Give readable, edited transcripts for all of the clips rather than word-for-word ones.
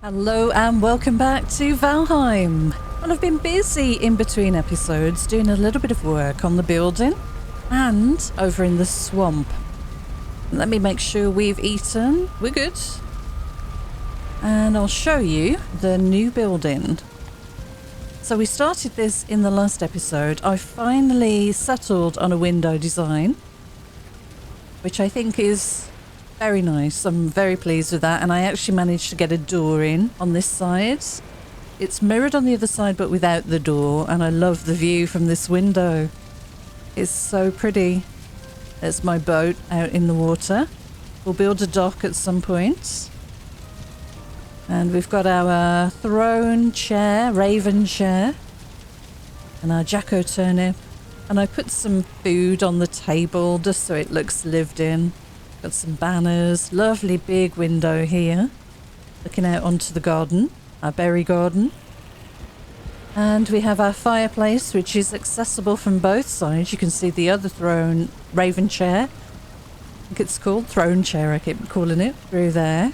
Hello and welcome back to Valheim. Well, I've been busy in between episodes doing a little bit of work on the building and over in the swamp. Let me make sure we've eaten. We're good. And I'll show you the new building. So we started this in the last episode. I finally settled on a window design, which I think is very nice. I'm very pleased with that, and I actually managed to get a door in on this side. It's mirrored on the other side but without the door, and I love the view from this window. It's so pretty. There's my boat out in the water. We'll build a dock at some point. And we've got our throne chair, raven chair, and our jacko turnip. And I put some food on the table just so it looks lived in. Got some banners, lovely big window here, looking out onto the garden, our berry garden. And we have our fireplace, which is accessible from both sides. You can see the other throne, raven chair. I think it's called throne chair, I keep calling it, through there.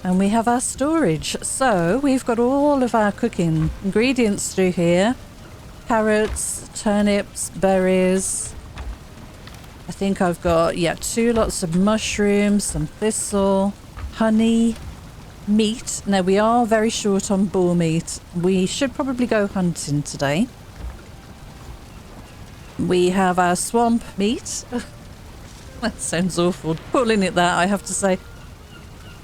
And we have our storage. So we've got all of our cooking ingredients through here. Carrots, turnips, berries. I think I've got, 2 lots of mushrooms, some thistle, honey, meat. Now, we are very short on boar meat. We should probably go hunting today. We have our swamp meat. That sounds awful. Calling it that, I have to say.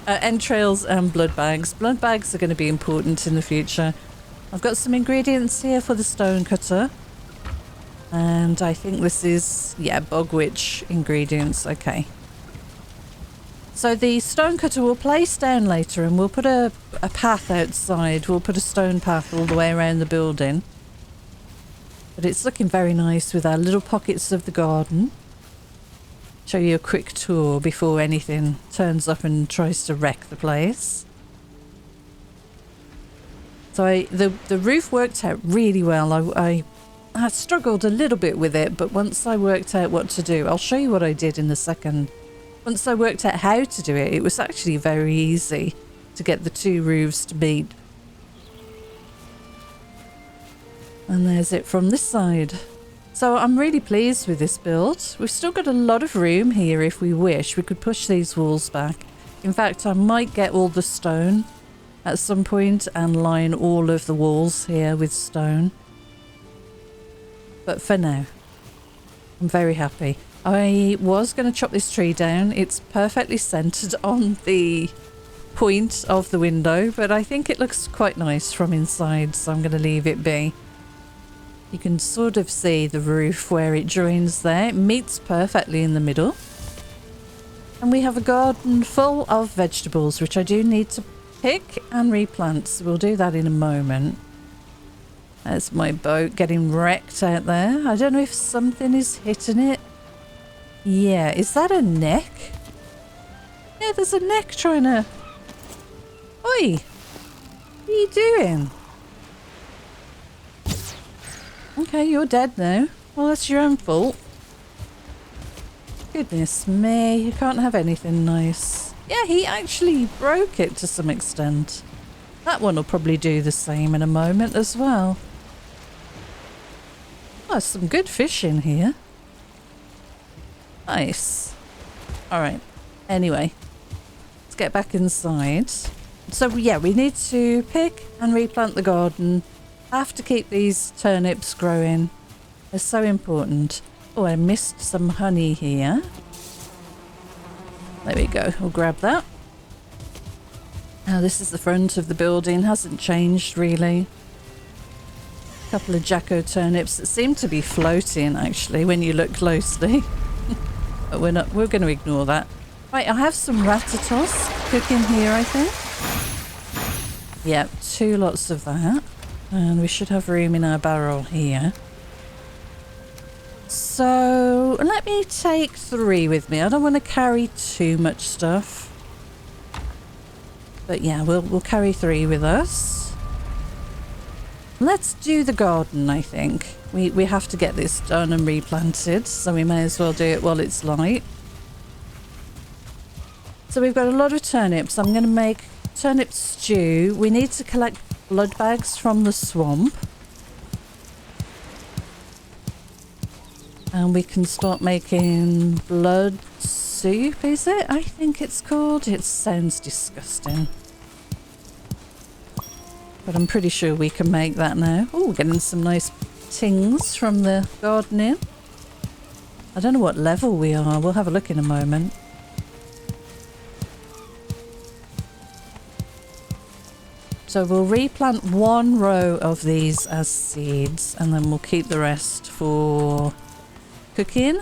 Entrails and blood bags. Blood bags are going to be important in the future. I've got some ingredients here for the stone cutter. And I think this is, bog witch ingredients. Okay. So the stone cutter will place down later, and we'll put a path outside. We'll put a stone path all the way around the building. But it's looking very nice with our little pockets of the garden. Show you a quick tour before anything turns up and tries to wreck the place. So the roof worked out really well. I struggled a little bit with it, but once I worked out what to do, I'll show you what I did in a second. Once I worked out how to do it, it was actually very easy to get the 2 roofs to meet. And there's it from this side. So I'm really pleased with this build. We've still got a lot of room here if we wish. We could push these walls back. In fact, I might get all the stone at some point and line all of the walls here with stone. But for now, I'm very happy. I was going to chop this tree down. It's perfectly centered on the point of the window, but I think it looks quite nice from inside, so I'm going to leave it be. You can sort of see the roof where it joins there. It meets perfectly in the middle. And we have a garden full of vegetables, which I do need to pick and replant, so we'll do that in a moment. There's my boat getting wrecked out there. I don't know if something is hitting it. Yeah, is that a neck? Yeah, there's a neck trying to... Oi! What are you doing? Okay, you're dead now. Well, that's your own fault. Goodness me, you can't have anything nice. Yeah, he actually broke it to some extent. That one will probably do the same in a moment as well. Oh, some good fish in here. Nice. Alright. Anyway, let's get back inside. So, we need to pick and replant the garden. Have to keep these turnips growing. They're so important. Oh, I missed some honey here. There we go. We'll grab that. Now, this is the front of the building. Hasn't changed, really. Couple of jacko turnips that seem to be floating actually when you look closely. But we're going to ignore that. Right, I have some ratatos cooking here, I think. Yep, 2 lots of that. And we should have room in our barrel here. So let me take 3 with me. I don't want to carry too much stuff. But yeah, we'll carry 3 with us. Let's do the garden, I think. We have to get this done and replanted, so we may as well do it while it's light. So we've got a lot of turnips. I'm going to make turnip stew, we need to collect blood bags from the swamp. And we can start making blood soup, is it? I think it's called. It sounds disgusting. But I'm pretty sure we can make that now. Oh, we're getting some nice tings from the gardening. I don't know what level we are. We'll have a look in a moment. So we'll replant 1 row of these as seeds and then we'll keep the rest for cooking.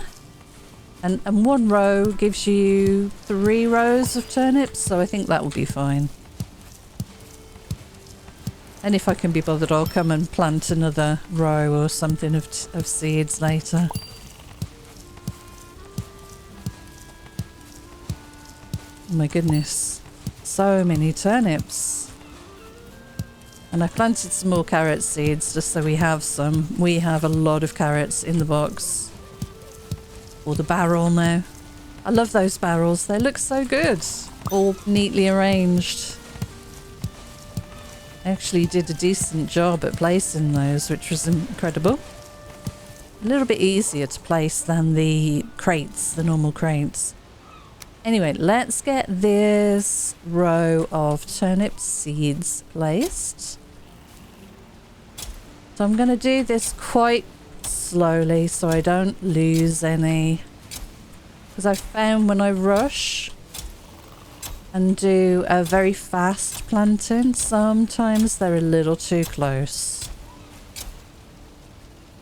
And 1 row gives you 3 rows of turnips, so I think that will be fine. And if I can be bothered, I'll come and plant another row or something of seeds later. Oh my goodness, so many turnips. And I planted some more carrot seeds just so we have some. We have a lot of carrots in the box. Or the barrel now. I love those barrels, they look so good. All neatly arranged. I actually did a decent job at placing those, which was incredible. A little bit easier to place than the crates, the normal crates. Anyway, let's get this row of turnip seeds placed. So I'm going to do this quite slowly so I don't lose any. Because I found when I rush and do a very fast planting, sometimes they're a little too close.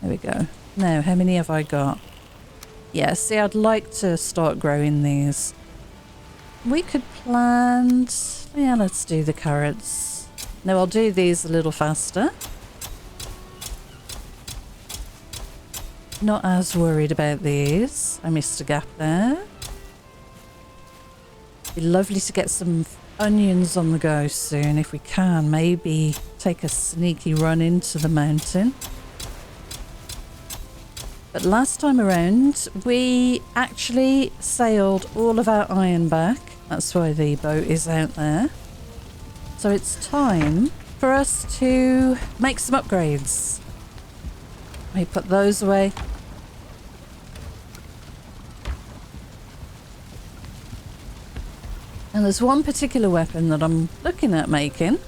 There we go. Now, how many have I got? Yeah, see, I'd like to start growing these. We could plant... Yeah, let's do the carrots. Now, I'll do these a little faster. Not as worried about these. I missed a gap there. Be lovely to get some onions on the go soon if we can. Maybe take a sneaky run into the mountain. But last time around, we actually sailed all of our iron back. That's why the boat is out there. So it's time for us to make some upgrades. Let me put those away. And there's one particular weapon that I'm looking at making.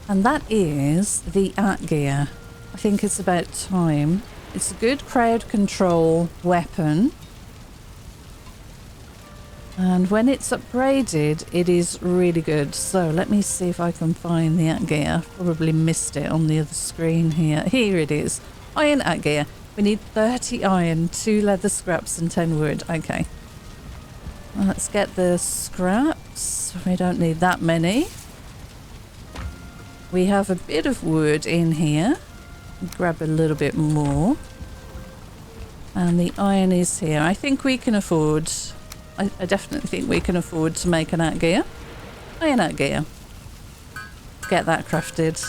And that is the atgier. I think it's about time. It's a good crowd control weapon. And when it's upgraded, it is really good. So let me see if I can find the atgier. Probably missed it on the other screen here. Here it is. Iron atgier. We need 30 iron, 2 leather scraps and 10 wood. Okay. Let's get the scraps. We don't need that many. We have a bit of wood in here. Grab a little bit more. And the iron is here. I think we can afford... I definitely think we can afford to make an atgier. Iron atgier. Get that crafted.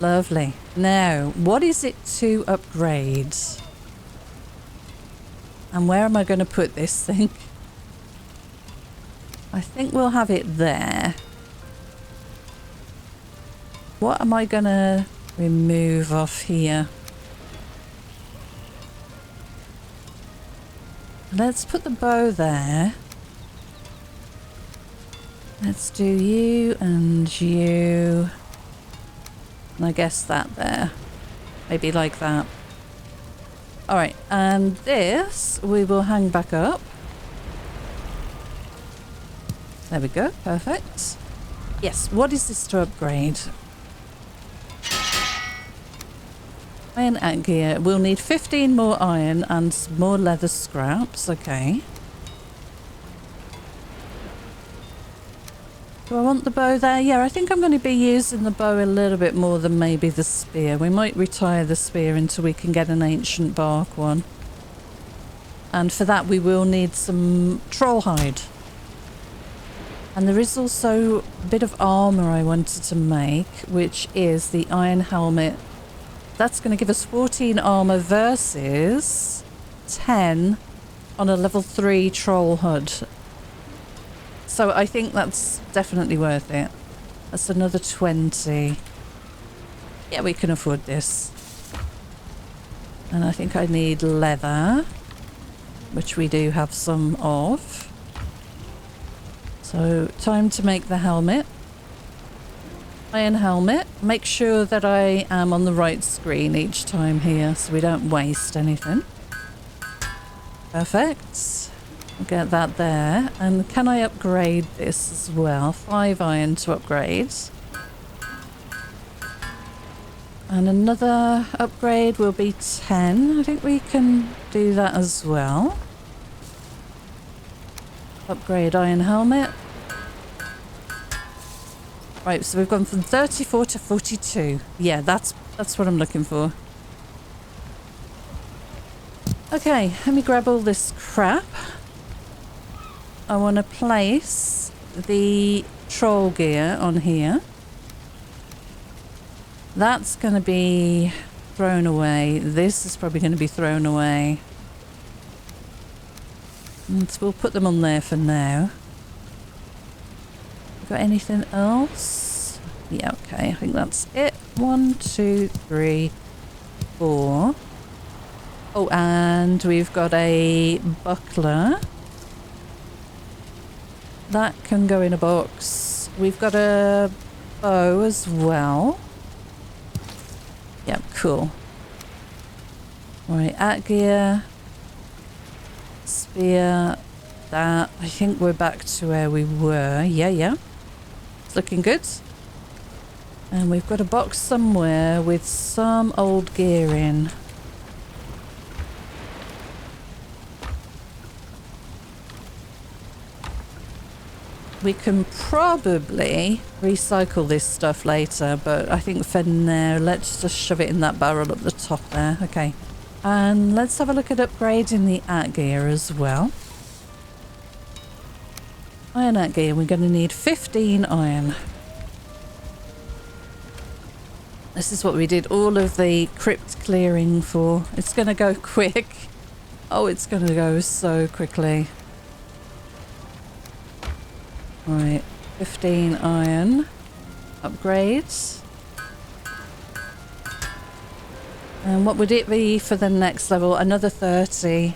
Lovely. Now, what is it to upgrade? And where am I going to put this thing? I think we'll have it there. What am I going to remove off here? Let's put the bow there. Let's do you and you. And I guess that there. Maybe like that. Alright, and this we will hang back up. There we go, perfect. Yes, what is this to upgrade? Iron atgier. We'll need 15 more iron and some more leather scraps. Okay. Do I want the bow there? Yeah, I think I'm going to be using the bow a little bit more than maybe the spear. We might retire the spear until we can get an ancient bark one. And for that we will need some troll hide. And there is also a bit of armour I wanted to make, which is the iron helmet. That's going to give us 14 armour versus 10 on a level 3 troll hood. So I think that's definitely worth it. That's another 20. Yeah, we can afford this. And I think I need leather, which we do have some of. So time to make the helmet. Iron helmet. Make sure that I am on the right screen each time here so we don't waste anything. Perfect. I'll get that there. And can I upgrade this as well? 5 iron to upgrade. And another upgrade will be 10. I think we can do that as well. Upgrade iron helmet. Right, so we've gone from 34 to 42. Yeah, that's what I'm looking for. Okay, let me grab all this crap. I want to place the troll gear on here. That's going to be thrown away. This is probably going to be thrown away. And so we'll put them on there for now. Got anything else? Yeah, okay. I think that's it. 1, 2, 3, 4. Oh, and we've got a buckler. That can go in a box. We've got a bow as well. Yep, cool. Right, atgier. Spear. That. I think we're back to where we were. Yeah. It's looking good. And we've got a box somewhere with some old gear in. We can probably recycle this stuff later, but I think for now, let's just shove it in that barrel up the top there. Okay. And let's have a look at upgrading the atgier as well. Iron atgier, we're going to need 15 iron. This is what we did all of the crypt clearing for. It's going to go quick. Oh, it's going to go so quickly. Right, 15 iron. Upgrades. And what would it be for the next level? Another 30.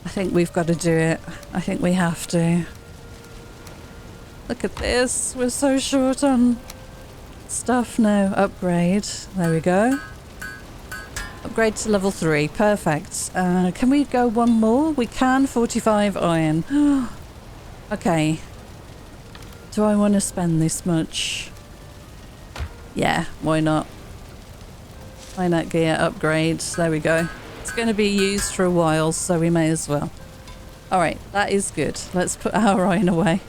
I think we've got to do it. I think we have to. Look at this. We're so short on stuff now. Upgrade. There we go. Upgrade to level 3. Perfect. Can we go one more? We can. 45 iron. Okay. Do I want to spend this much? Yeah, why not? Iron atgier upgrades. There we go. It's going to be used for a while, so we may as well. Alright, that is good. Let's put our iron away.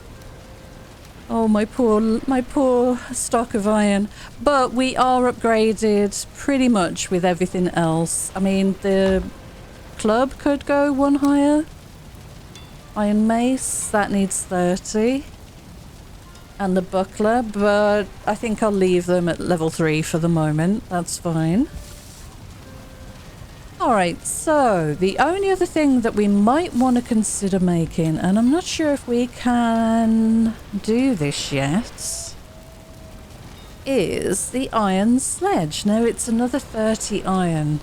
Oh, my poor stock of iron. But we are upgraded pretty much with everything else. I mean, the club could go one higher. Iron mace, that needs 30. And the buckler, but I think I'll leave them at level 3 for the moment. That's fine. Alright, so the only other thing that we might want to consider making, and I'm not sure if we can do this yet, is the iron sledge. Now it's another 30 iron.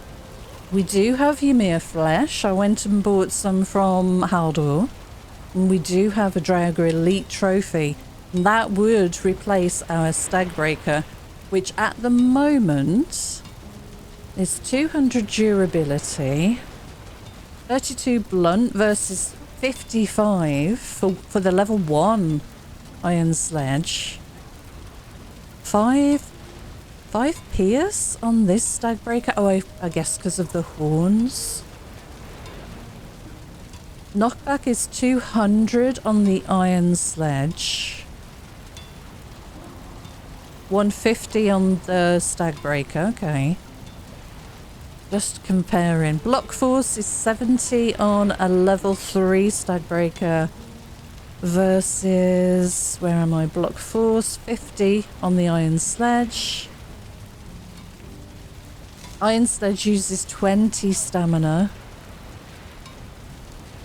We do have Ymir flesh. I went and bought some from Haldor. And we do have a Draugr Elite trophy. And that would replace our Stagbreaker, which at the moment is 200 durability, 32 blunt versus 55 for the level 1 iron sledge. 5 pierce on this Stagbreaker. Oh, I guess because of the horns. Knockback is 200 on the iron sledge. 150 on the Stagbreaker, okay. Just comparing. Block force is 70 on a level 3 Stagbreaker versus, where am I? Block force 50 on the iron sledge. Iron sledge uses 20 stamina.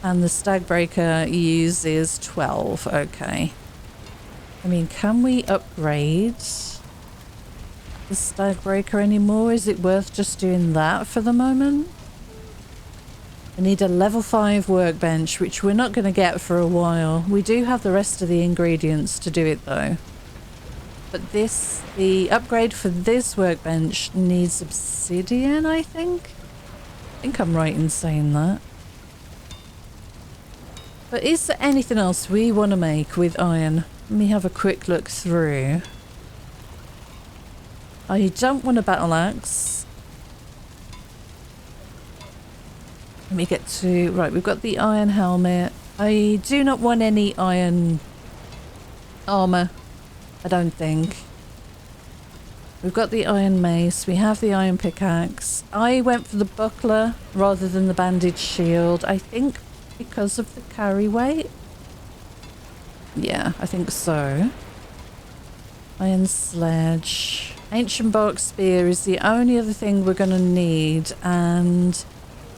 And the stag breaker uses 12. Okay. I mean, can we upgrade the stag breaker anymore? Is it worth just doing that for the moment? I need a level 5 workbench, which we're not going to get for a while. We do have the rest of the ingredients to do it though. But the upgrade for this workbench needs obsidian, I think? I think I'm right in saying that. But is there anything else we want to make with iron? Let me have a quick look through. I don't want a battle axe. Let me get to... Right, we've got the iron helmet. I do not want any iron armor, I don't think. We've got the iron mace. We have the iron pickaxe. I went for the buckler rather than the bandage shield. I think because of the carry weight. Yeah, I think so. Iron sledge. Ancient bark spear is the only other thing we're going to need. And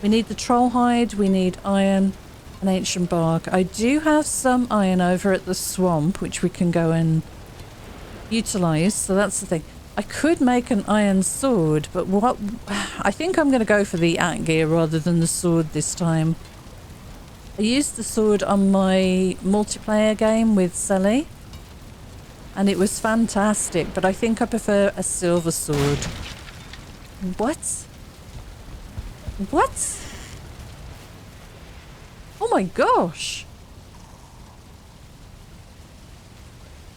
we need the troll hide. We need iron and ancient bark. I do have some iron over at the swamp, which we can go and utilize. So that's the thing. I could make an iron sword, but what... I think I'm going to go for the atgier rather than the sword this time. I used the sword on my multiplayer game with Sally, and it was fantastic, but I think I prefer a silver sword. What? What? Oh my gosh!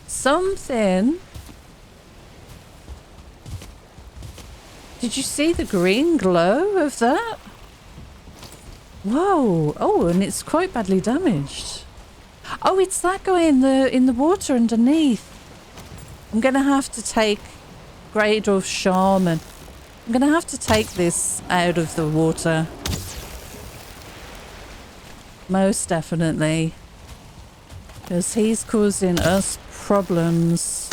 Something... Did you see the green glow of that? Whoa! Oh, and it's quite badly damaged. Oh, it's that guy in the water underneath. I'm gonna have to take Greydorf Shaman. I'm gonna have to take this out of the water. Most definitely. Because he's causing us problems.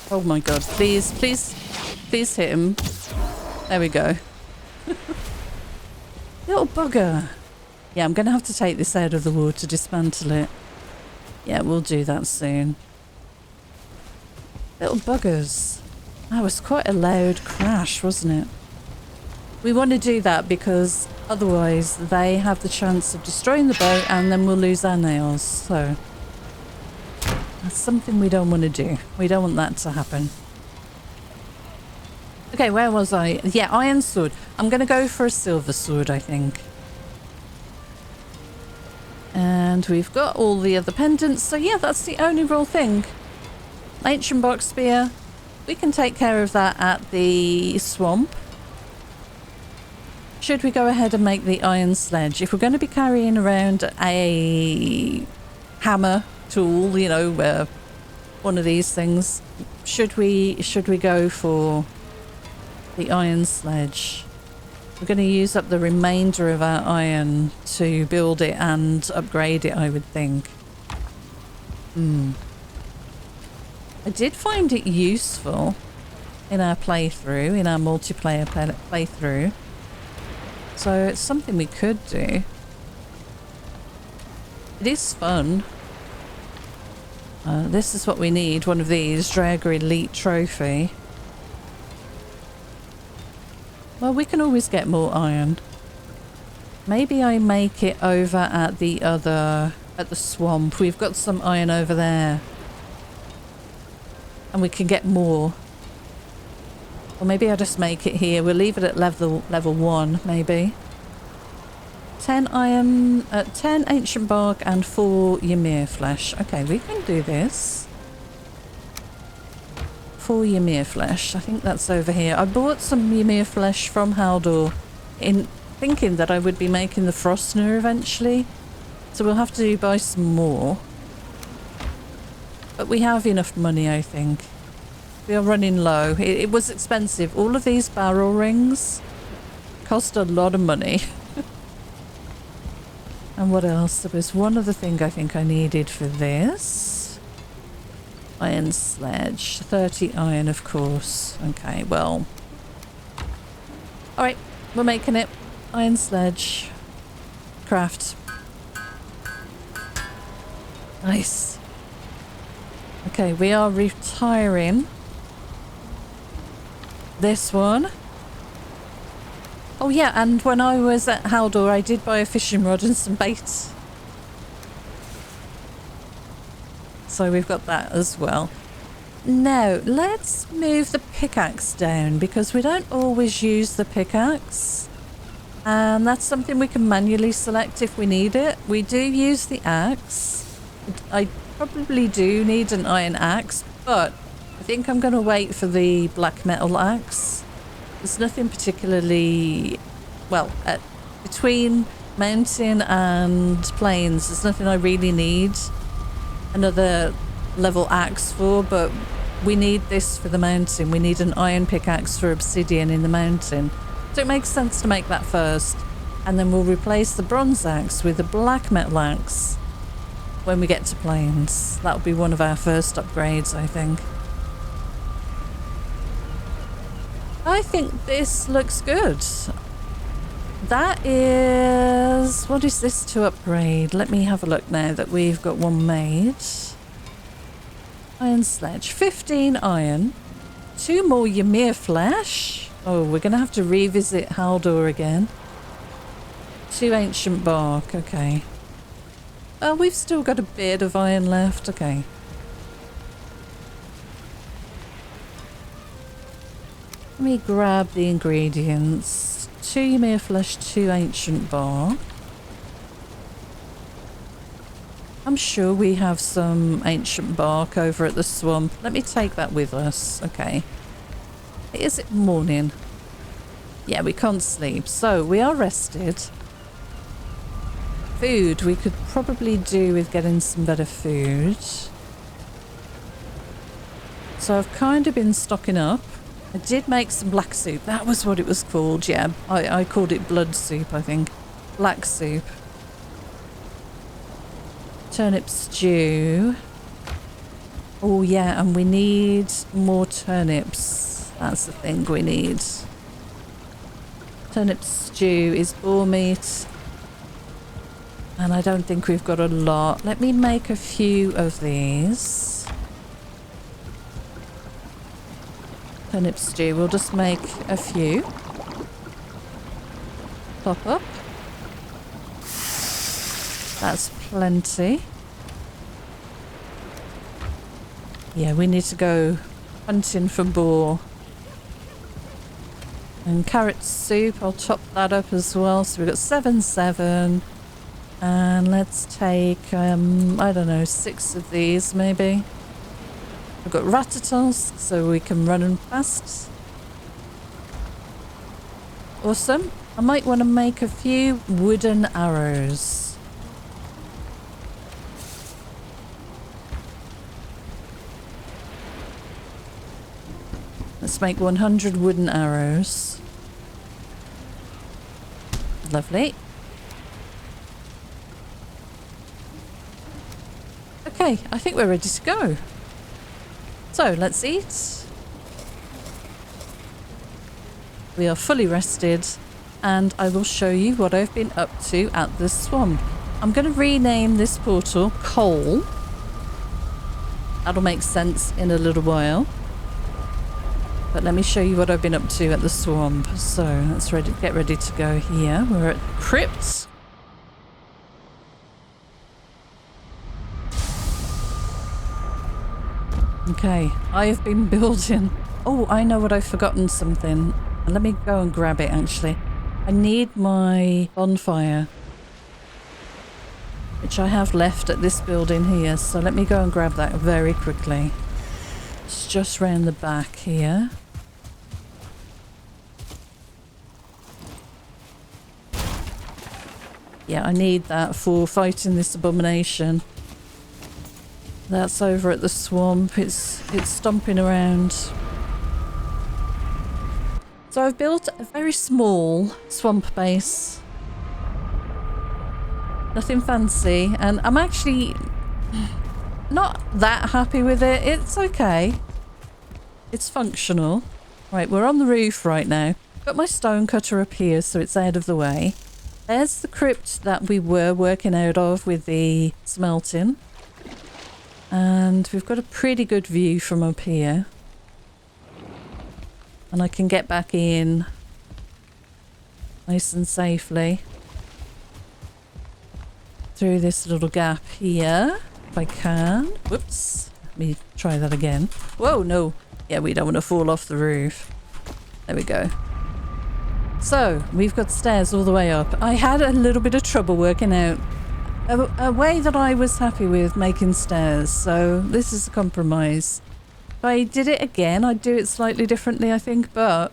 Oh my god, please, please, please hit him. There we go. Little bugger. Yeah, I'm going to have to take this out of the water, dismantle it. Yeah, we'll do that soon. Little buggers. That was quite a loud crash, wasn't it? We want to do that because otherwise they have the chance of destroying the boat and then we'll lose our nails. So that's something we don't want to do. We don't want that to happen. Okay, where was I? Yeah, iron sword. I'm going to go for a silver sword, I think. And we've got all the other pendants. So yeah, that's the only real thing. Ancient box spear. We can take care of that at the swamp. Should we go ahead and make the iron sledge? If we're going to be carrying around a hammer tool, you know, one of these things, should we go for the iron sledge? We're going to use up the remainder of our iron to build it and upgrade it, I would think. I did find it useful in our playthrough, in our multiplayer playthrough. So it's something we could do. It is fun. This is what we need, one of these, Draugr Elite Trophy. Well, we can always get more iron. Maybe I make it over at the swamp. We've got some iron over there. And we can get more. Or maybe I'll just make it here. We'll leave it at level 1, maybe. 10 iron, 10 ancient bark and 4 Ymir flesh. Okay, we can do this. 4 Ymir flesh. I think that's over here. I bought some Ymir flesh from Haldor in thinking that I would be making the Frostner eventually. So we'll have to buy some more. But we have enough money, I think. We are running low. It was expensive. All of these barrel rings cost a lot of money. And what else? There was one other thing I think I needed for this. Iron sledge. 30 iron, of course. Okay, well. Alright, We're making it. Iron sledge. Craft. Nice. Okay, we are retiring this one. Oh yeah, and when I was at Haldor, I did buy a fishing rod and some bait. So we've got that as well. Now, let's move the pickaxe down because we don't always use the pickaxe. And that's something we can manually select if we need it. We do use the axe. I probably do need an iron axe, but I think I'm going to wait for the black metal axe. There's nothing particularly, well, between mountain and plains, there's nothing I really need another level axe for, but we need this for the mountain. We need an iron pickaxe for obsidian in the mountain. So it makes sense to make that first, and then we'll replace the bronze axe with the black metal axe when we get to plains. That'll be one of our first upgrades, I think. I think this looks good. That is... what is this to upgrade? Let me have a look now that we've got one made. Iron sledge. 15 iron. 2 more Ymir flesh. Oh, we're going to have to revisit Haldor again. 2 ancient bark. Okay. Oh, we've still got a bit of iron left. Okay. Let me grab the ingredients. 2 Ymir flesh, 2 ancient bark. I'm sure we have some ancient bark over at the swamp. Let me take that with us. Okay. Is it morning? Yeah, we can't sleep. So we are rested. Food. We could probably do with getting some better food. So I've kind of been stocking up. I did make some black soup. That was what it was called, yeah. I called it blood soup, I think. Black soup. Turnip stew. Oh, yeah, and we need more turnips. That's the thing we need. Turnip stew is boar meat. And I don't think we've got a lot. Let me make a few of these. Turnip stew. We'll just make a few. Pop up. That's plenty. Yeah, we need to go hunting for boar. And carrot soup, I'll top that up as well. So we've got 7. And let's take, I don't know, 6 of these maybe. We've got ratatons, so we can run them fast. Awesome. I might want to make a few wooden arrows. Let's make 100 wooden arrows. Lovely. Okay, I think we're ready to go. So let's eat. We are fully rested, and I will show you what I've been up to at the swamp. I'm going to rename this portal Coal. That'll make sense in a little while. But let me show you what I've been up to at the swamp. So let's get ready to go here. We're at Crypt. Okay, I have been building... Oh, I know what I've forgotten something. Let me go and grab it, actually. I need my bonfire, which I have left at this building here. So let me go and grab that very quickly. It's just round the back here. Yeah, I need that for fighting this abomination. That's over at the swamp. It's stomping around. So I've built a very small swamp base. Nothing fancy, and I'm actually not that happy with it. It's okay. It's functional. Right, we're on the roof right now. Got my stone cutter up here so it's out of the way. There's the crypt that we were working out of with the smelting. And we've got a pretty good view from up here. And I can get back in nice and safely through this little gap here, if I can. Whoops. Let me try that again. Whoa, no. Yeah, we don't want to fall off the roof. There we go. So, we've got stairs all the way up. I had a little bit of trouble working out a way that I was happy with making stairs, so this is a compromise. If I did it again, I'd do it slightly differently, I think, but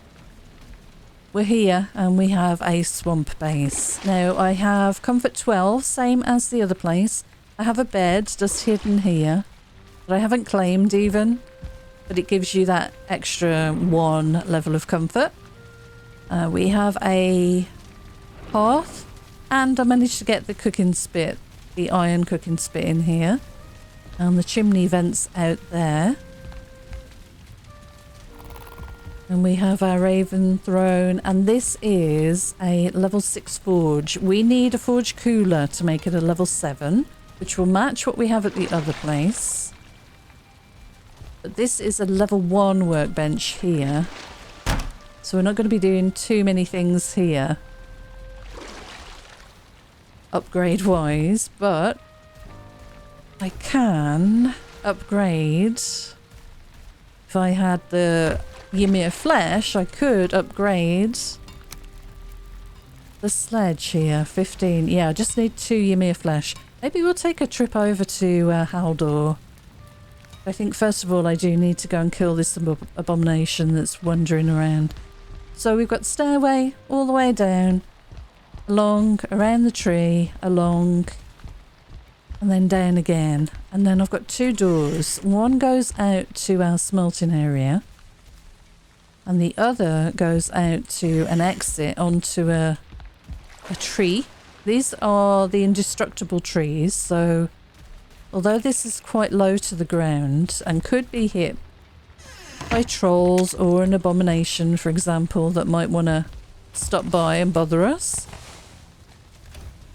we're here and we have a swamp base. Now, I have comfort 12, same as the other place. I have a bed just hidden here that I haven't claimed even, but it gives you that extra 1 level of comfort. We have a hearth, and I managed to get the cooking spit, the iron cooking spit in here, and the chimney vents out there. And we have our raven throne, and this is a level 6 forge. We need a forge cooler to make it a level 7, which will match what we have at the other place. But this is a level 1 workbench here. So we're not going to be doing too many things here, upgrade-wise, but I can upgrade. If I had the Ymir flesh, I could upgrade the sledge here. 15. Yeah, I just need 2 Ymir flesh. Maybe we'll take a trip over to Haldor. I think first of all I do need to go and kill this abomination that's wandering around. So we've got stairway all the way down, along, around the tree, along, and then down again. And then I've got 2 doors. One goes out to our smelting area, and the other goes out to an exit onto a tree. These are the indestructible trees, so although this is quite low to the ground and could be hit by trolls or an abomination, for example, that might want to stop by and bother us.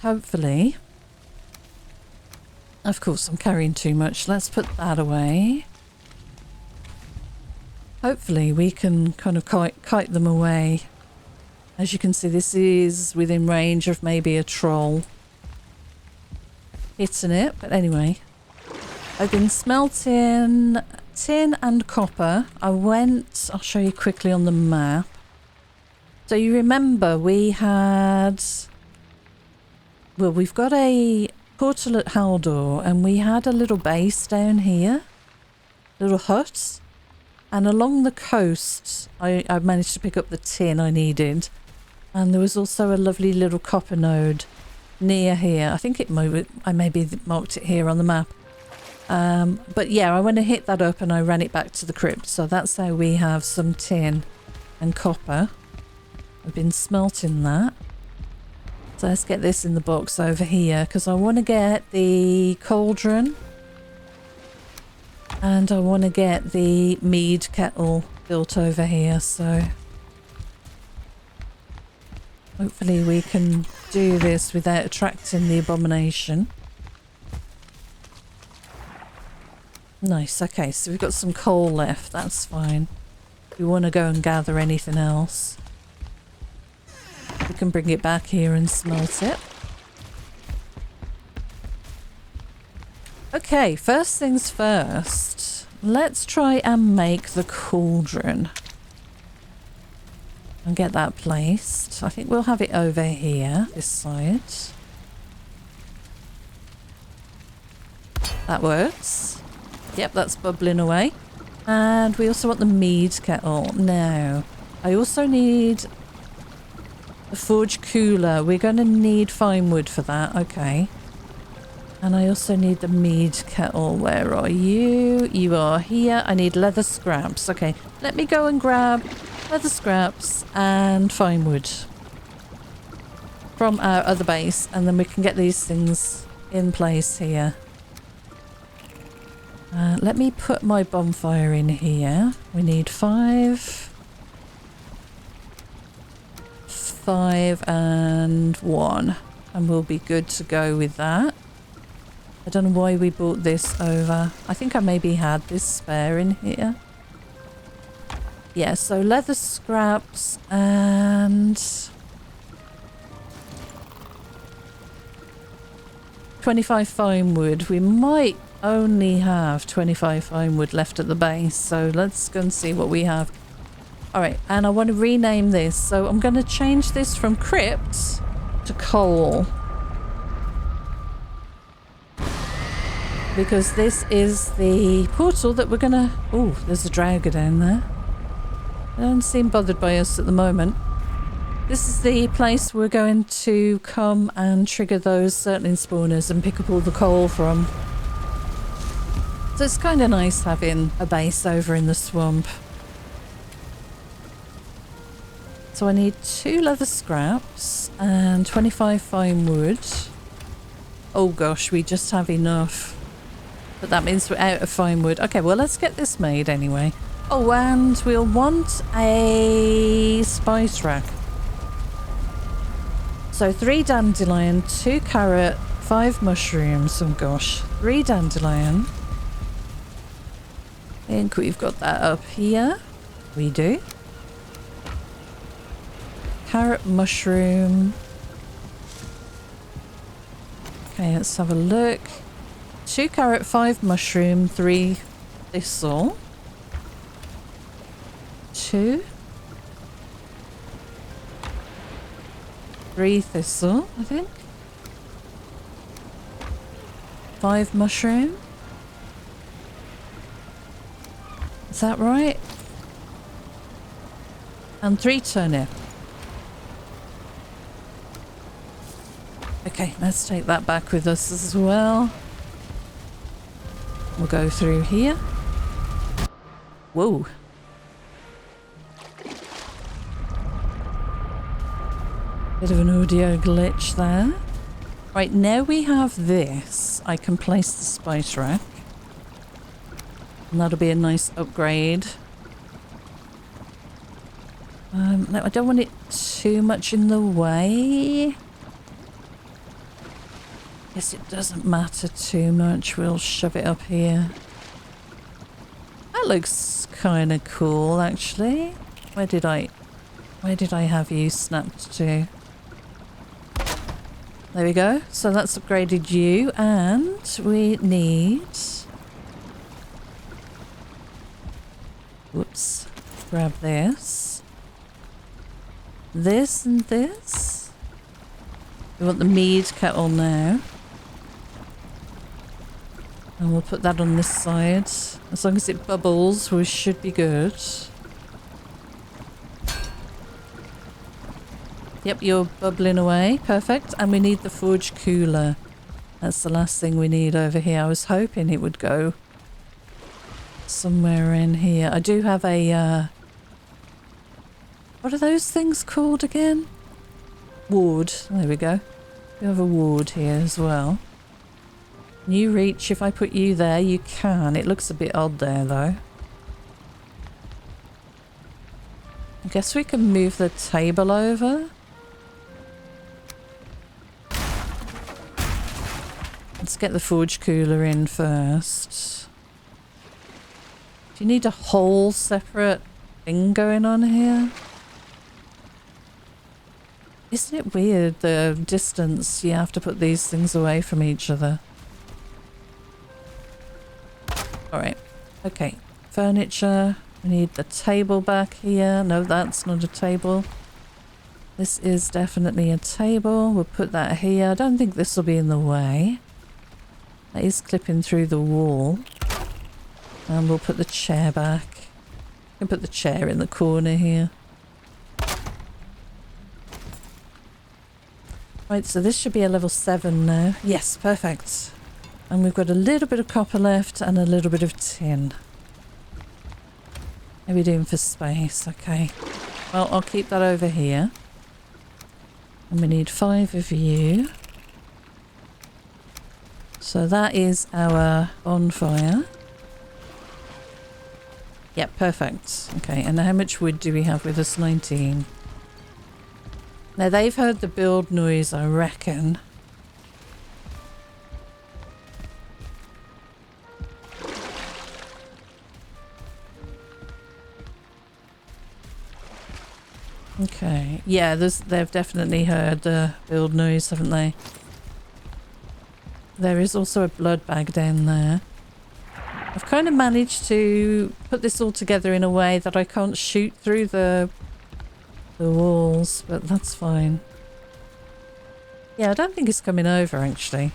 Hopefully. Of course, I'm carrying too much. Let's put that away. Hopefully we can kind of kite them away. As you can see, this is within range of maybe a troll hitting it. But anyway, I've been smelting tin and copper. I'll show you quickly on the map. So you remember we had, well, we've got a portal at Haldor, and we had a little base down here, little hut, and along the coast I managed to pick up the tin I needed, and there was also a lovely little copper node near here. I think I maybe marked it here on the map. But yeah, I went and hit that up and I ran it back to the crypt. So that's how we have some tin and copper. I've been smelting that. So let's get this in the box over here, because I want to get the cauldron and I want to get the mead kettle built over here. So hopefully we can do this without attracting the abomination. Nice. Okay, so we've got some coal left. That's fine. If we want to go and gather anything else, we can bring it back here and smelt it. Okay, first things first. Let's try and make the cauldron and get that placed. I think we'll have it over here, this side. That works. Yep, that's bubbling away. And we also want the mead kettle. Now, I also need the forge cooler. We're going to need fine wood for that. Okay. And I also need the mead kettle. Where are you? You are here. I need leather scraps. Okay, let me go and grab leather scraps and fine wood from our other base, and then we can get these things in place here. Let me put my bonfire in here. We need 5. 5 and 1. And we'll be good to go with that. I don't know why we brought this over. I think I maybe had this spare in here. Yeah, so leather scraps and 25 fine wood. We might only have 25 fine wood left at the base, so let's go and see what we have. Alright, and I want to rename this, so I'm going to change this from crypt to coal. Because this is the portal that we're going to... Oh, there's a dragon down there. They don't seem bothered by us at the moment. This is the place we're going to come and trigger those Surtling spawners and pick up all the coal from. So it's kind of nice having a base over in the swamp. So I need 2 leather scraps and 25 fine wood. Oh gosh, we just have enough. But that means we're out of fine wood. Okay, well let's get this made anyway. Oh, and we'll want a spice rack. So 3 dandelion, 2 carrot, 5 mushrooms. Oh gosh, 3 dandelion. I think we've got that up here. We do. Carrot, mushroom. Okay, let's have a look. 2 carrot, 5 mushroom, 3 thistle. 2. 3 thistle, I think. 5 mushroom. Is that right? And 3 turnip. Okay, let's take that back with us as well. We'll go through here. Whoa. Bit of an audio glitch there. Right, now we have this. I can place the spice rack. And that'll be a nice upgrade. No, I don't want it too much in the way. Guess it doesn't matter too much. We'll shove it up here. That looks kind of cool, actually. Where did I have you snapped to? There we go. So that's upgraded you, and we need... Whoops. Grab this. This and this. We want the mead kettle now. And we'll put that on this side. As long as it bubbles, we should be good. Yep, you're bubbling away. Perfect. And we need the forge cooler. That's the last thing we need over here. I was hoping it would go somewhere in here. I do have a... what are those things called again? Ward. There we go. We have a ward here as well. New reach. If I put you there, you can. It looks a bit odd there, though. I guess we can move the table over. Let's get the forge cooler in first. Do you need a whole separate thing going on here? Isn't it weird, the distance you have to put these things away from each other? Alright, okay. Furniture. We need the table back here. No, that's not a table. This is definitely a table. We'll put that here. I don't think this will be in the way. That is clipping through the wall. And we'll put the chair back. We can put the chair in the corner here. Right, so this should be a level 7 now. Yes, perfect. And we've got a little bit of copper left and a little bit of tin. How are we doing for space? Okay. Well, I'll keep that over here. And we need 5 of you. So that is our bonfire. Yep, perfect. Okay, and how much wood do we have with us? 19. Now they've heard the build noise, I reckon. Okay, yeah, they've definitely heard the build noise, haven't they? There is also a blood bag down there. I've kind of managed to put this all together in a way that I can't shoot through the walls, but that's fine. Yeah, I don't think it's coming over, actually.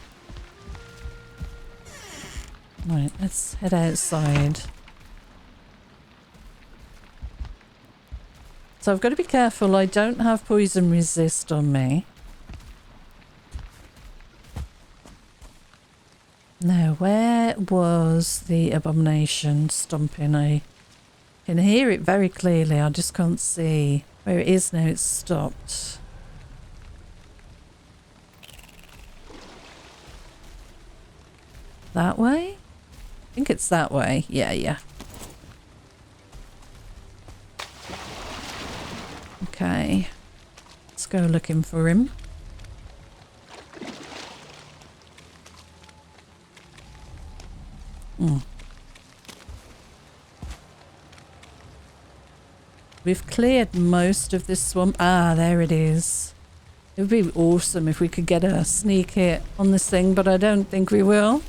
Right, let's head outside. So I've got to be careful I don't have poison resist on me. Now, where was the abomination stomping? I can hear it very clearly, I just can't see where it is now. It's stopped. That way? I think it's that way. Yeah. Okay. Let's go looking for him. We've cleared most of this swamp. Ah, there it is. It would be awesome if we could get a sneak hit on this thing, but I don't think we will.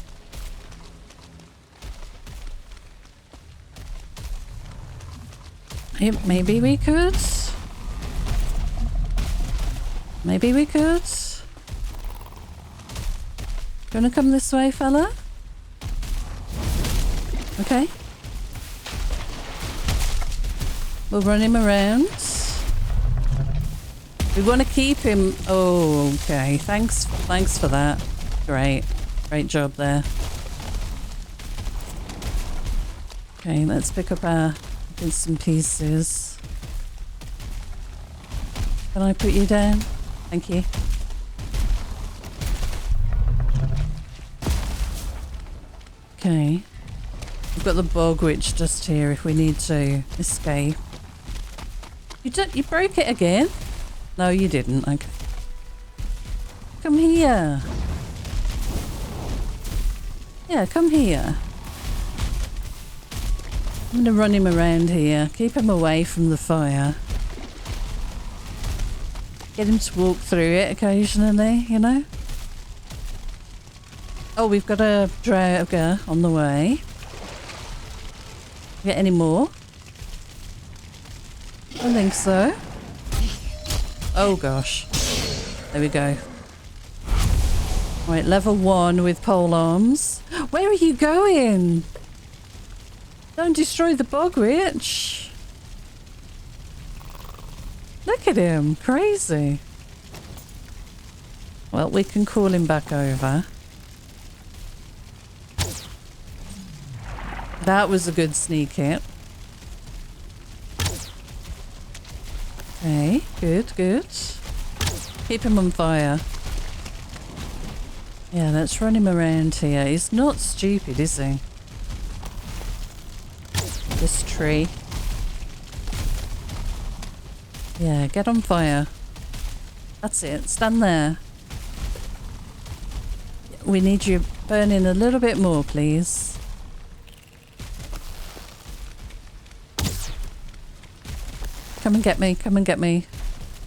Maybe we could. Maybe we could. You wanna come this way, fella? Okay. We'll run him around. We want to keep him. Oh, okay. Thanks for that. Great job there. Okay, let's pick up our bits and pieces. Can I put you down? Thank you. Okay. We've got the bog witch just here if we need to escape. You broke it again? No, you didn't. Okay. Come here. Yeah, come here. I'm gonna run him around here. Keep him away from the fire. Get him to walk through it occasionally, you know? Oh, we've got a draugar on the way. Get any more? I think so. Oh gosh. There we go. Right, level 1 with pole arms. Where are you going? Don't destroy the bog witch. Look at him. Crazy. Well, we can call him back over. That was a good sneak hit. Okay, good. Keep him on fire. Yeah, let's run him around here. He's not stupid, is he? This tree. Yeah, get on fire. That's it. Stand there. We need you burning a little bit more, please. Come and get me.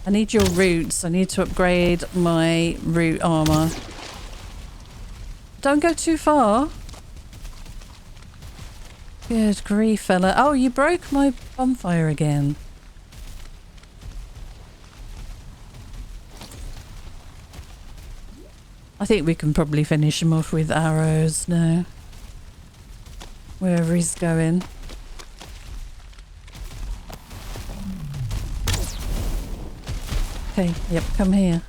I need your roots. I need to upgrade my root armor. Don't go too far. Good grief, fella. Oh, you broke my bonfire again. I think we can probably finish him off with arrows now. Wherever he's going. Okay, yep, come here.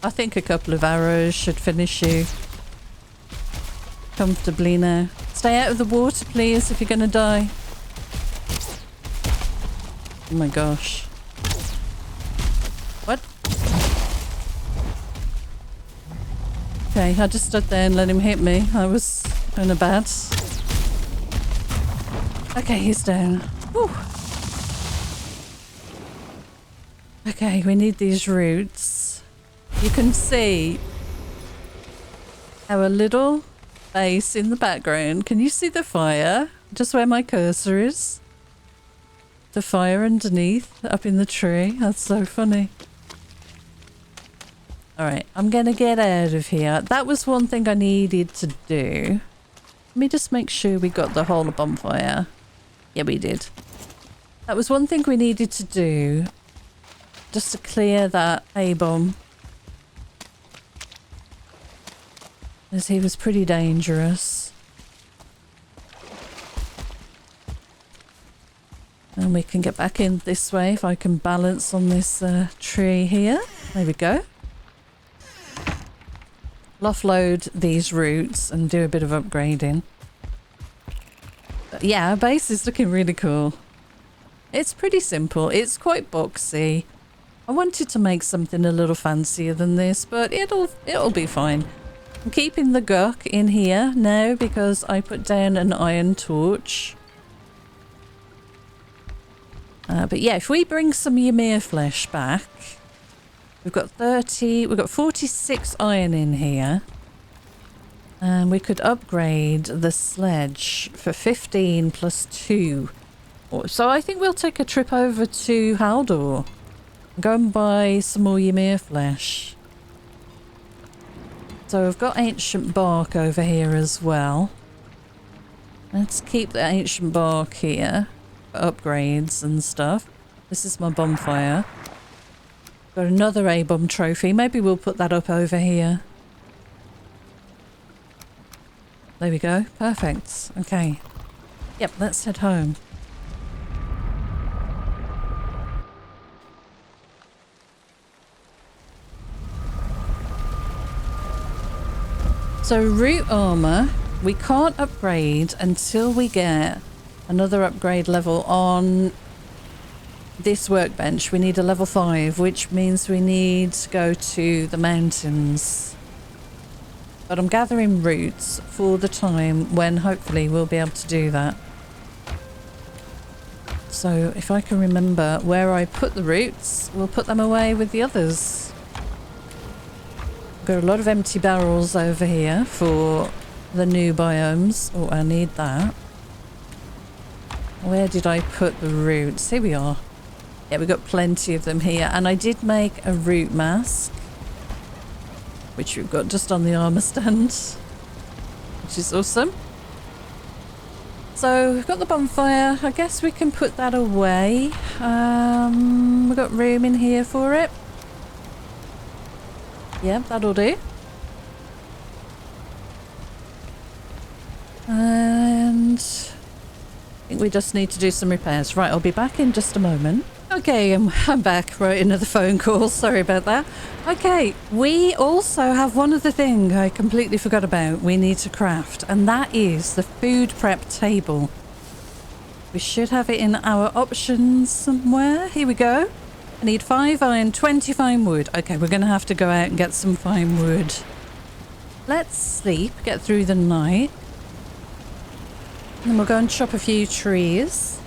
I think a couple of arrows should finish you comfortably now. Stay out of the water, please, if you're going to die. Oh my gosh. What? Okay, I just stood there and let him hit me. I was kind of bad. Okay, he's down. Whew. Okay, we need these roots. You can see our little base in the background. Can you see the fire? Just where my cursor is. The fire underneath, up in the tree. That's so funny. Alright, I'm gonna get out of here. That was one thing I needed to do. Let me just make sure we got the whole bonfire. Yeah, we did. That was one thing we needed to do. Just to clear that A-bomb. As he was pretty dangerous. And we can get back in this way if I can balance on this tree here. There we go. Offload these roots and do a bit of upgrading. But yeah, our base is looking really cool. It's pretty simple. It's quite boxy. I wanted to make something a little fancier than this, but it'll be fine. I'm keeping the guk in here now because I put down an iron torch. But yeah, if we bring some Ymir flesh back, we've got 46 iron in here. And we could upgrade the sledge for 15 plus 2. So I think we'll take a trip over to Haldor. Go and buy some more Ymir flesh. So I've got ancient bark over here as well. Let's keep the ancient bark here for upgrades and stuff. This is my bonfire. Got another A-bomb trophy. Maybe we'll put that up over here. There we go. Perfect. Okay. Yep, let's head home. So root armor, we can't upgrade until we get another upgrade level on this workbench. We need a level 5, which means we need to go to the mountains. But I'm gathering roots for the time when hopefully we'll be able to do that. So if I can remember where I put the roots, we'll put them away with the others. Got a lot of empty barrels over here for the new biomes. Oh, I need that. Where did I put the roots? Here we are. Yeah, we got plenty of them here. And I did make a root mask, which we've got just on the armor stand, which is awesome. So we've got the bonfire. I guess we can put that away. We've got room in here for it. Yeah, that'll do. And I think we just need to do some repairs. Right, I'll be back in just a moment. Okay, I'm back. Right, another phone call. Sorry about that. Okay, we also have one other thing I completely forgot about we need to craft, and that is the food prep table. We should have it in our options somewhere. Here we go. I need 5 iron, 20 fine wood. Okay, we're going to have to go out and get some fine wood. Let's sleep, get through the night. And we'll go and chop a few trees.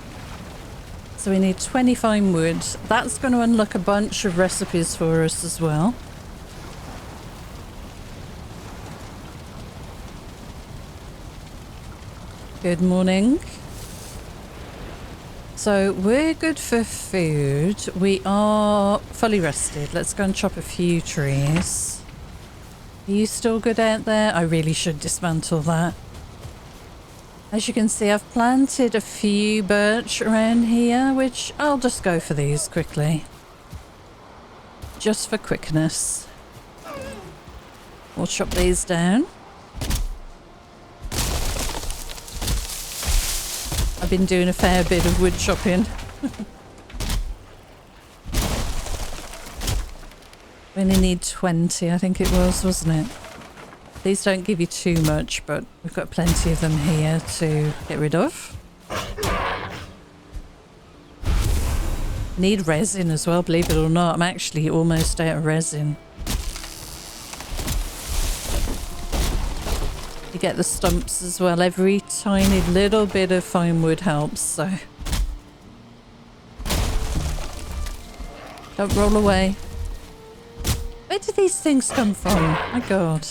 So we need 20 fine wood. That's going to unlock a bunch of recipes for us as well. Good morning. So we're good for food. We are fully rested. Let's go and chop a few trees. Are you still good out there? I really should dismantle that. As you can see, I've planted a few birch around here, which I'll just go for these quickly. Just for quickness. We'll chop these down. I've been doing a fair bit of wood chopping. We only need 20, I think it was, wasn't it? These don't give you too much, but we've got plenty of them here to get rid of. Need resin as well, believe it or not. I'm actually almost out of resin. You get the stumps as well. Every tiny little bit of fine wood helps, so. Don't roll away. Where do these things come from? My God.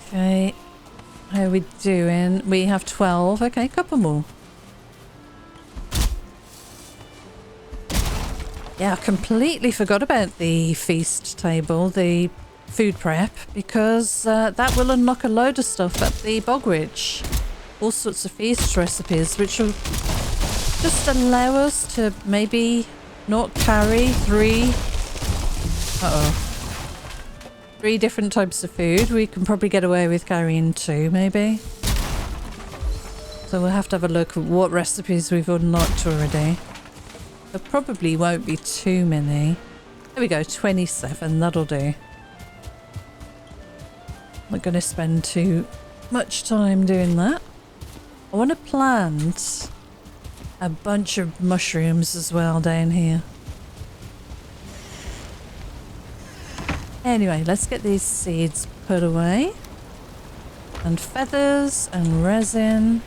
Okay. How are we doing? We have 12. Okay, couple more. Yeah, I completely forgot about the feast table, the food prep, because that will unlock a load of stuff at the Bog Witch. All sorts of feast recipes, which will just allow us to maybe not carry 3 different types of food. We can probably get away with carrying 2, maybe. So we'll have to have a look at what recipes we've unlocked already. There probably won't be too many. There we go, 27, that'll do. I'm not going to spend too much time doing that. I want to plant a bunch of mushrooms as well down here. Anyway, let's get these seeds put away. And feathers and resin.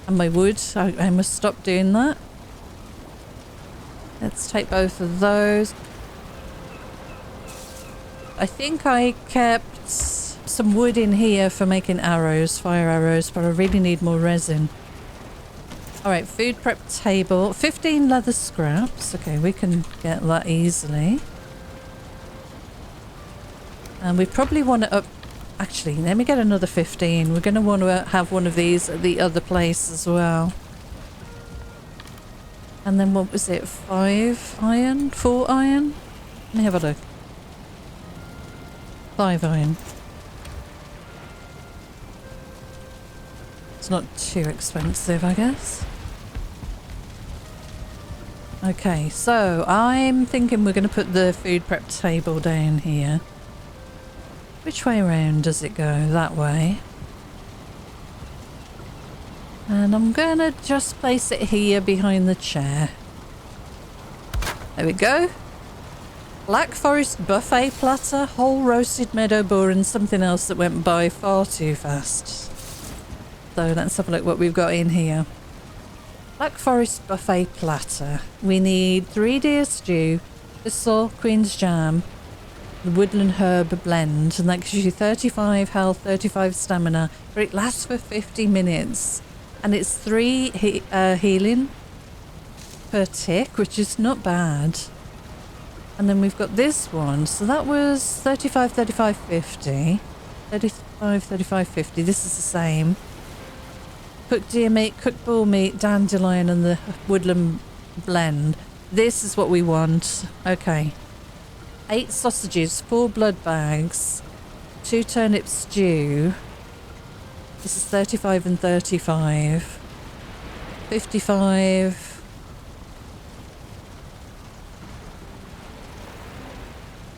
And my wood. I must stop doing that. Let's take both of those. I think I kept some wood in here for making arrows, fire arrows, but I really need more resin. Alright, food prep table. 15 leather scraps. Okay, we can get that easily. And we probably want to up... Actually, let me get another 15. We're going to want to have one of these at the other place as well. And then what was it? 5 iron? 4 iron? Let me have a look. 5 iron. It's not too expensive, I guess. Okay, so I'm thinking we're going to put the food prep table down here. Which way around does it go? That way. And I'm going to just place it here behind the chair. There we go. Black Forest buffet platter, whole roasted meadow boar and something else that went by far too fast. So let's have a look what we've got in here. Black Forest buffet platter. We need 3 deer stew, thistle, queen's jam, the woodland herb blend, and that gives you 35 health, 35 stamina, but it lasts for 50 minutes. And it's 3 healing per tick, which is not bad. And then we've got this one. So that was 35, 35, 50. 35, 35, 50. This is the same. Cooked deer meat, cooked bull meat, dandelion and the woodland blend. This is what we want. Okay. 8 sausages, 4 blood bags, 2 turnip stew. This is 35 and 35. 55.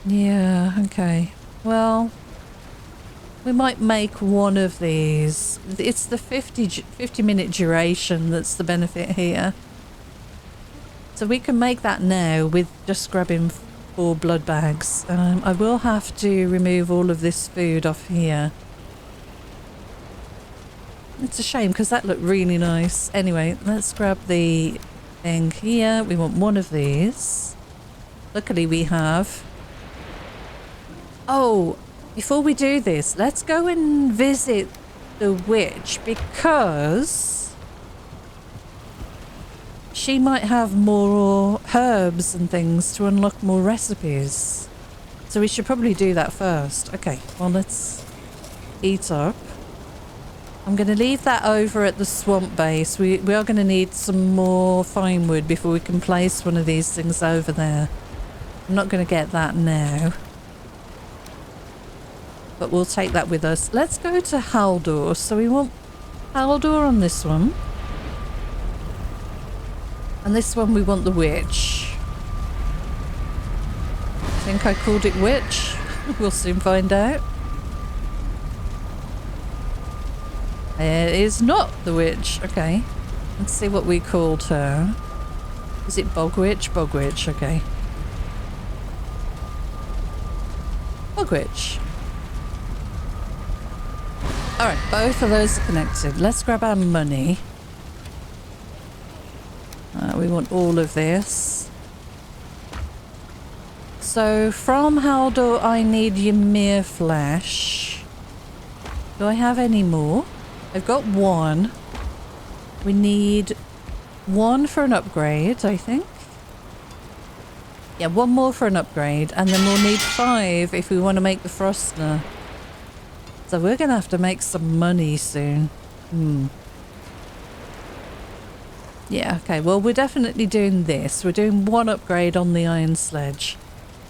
Yeah, okay. Well, we might make one of these. It's the 50 minute duration that's the benefit here. So we can make that now with just grabbing 4 blood bags. I will have to remove all of this food off here. It's a shame because that looked really nice. Anyway, let's grab the thing here. We want one of these. Luckily we have. Oh, before we do this, let's go and visit the witch because she might have more herbs and things to unlock more recipes. So we should probably do that first. Okay, well let's eat up. I'm going to leave that over at the swamp base. We are going to need some more fine wood before we can place one of these things over there. I'm not going to get that now. But we'll take that with us. Let's go to Haldor. So we want Haldor on this one. And this one we want the witch. I think I called it witch. We'll soon find out. It is not the witch. Okay. Let's see what we called her. Is it Bog Witch? Bog Witch. Okay. Bog Witch. Alright, both of those are connected. Let's grab our money. We We want all of this. So from Haldor, I need Ymir flesh. Do I have any more? I've got one. We need one for an upgrade, I think. Yeah, one more for an upgrade, and then we'll need 5 if we want to make the Frostner. So we're going to have to make some money soon. Yeah, okay, well we're definitely doing this. We're doing one upgrade on the iron sledge.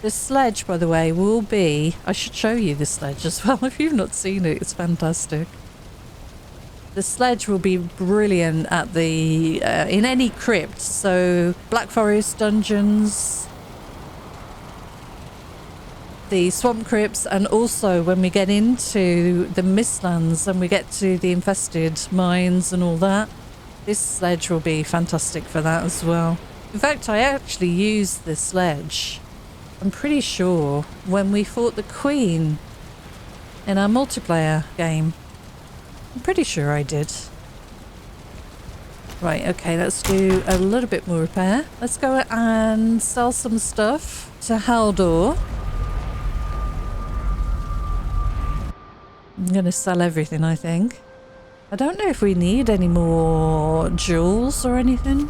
This sledge, by the way, will be... I should show you this sledge as well if you've not seen it. It's fantastic. The sledge will be brilliant at the... in any crypt. So, Black Forest dungeons, the swamp crypts, and also when we get into the Mistlands and we get to the infested mines and all that, this sledge will be fantastic for that as well. In fact, I actually used this sledge, I'm pretty sure, when we fought the Queen in our multiplayer game. I'm pretty sure I did. Right, okay, let's do a little bit more repair. Let's go and sell some stuff to Haldor. I'm going to sell everything, I think. I don't know if we need any more jewels or anything.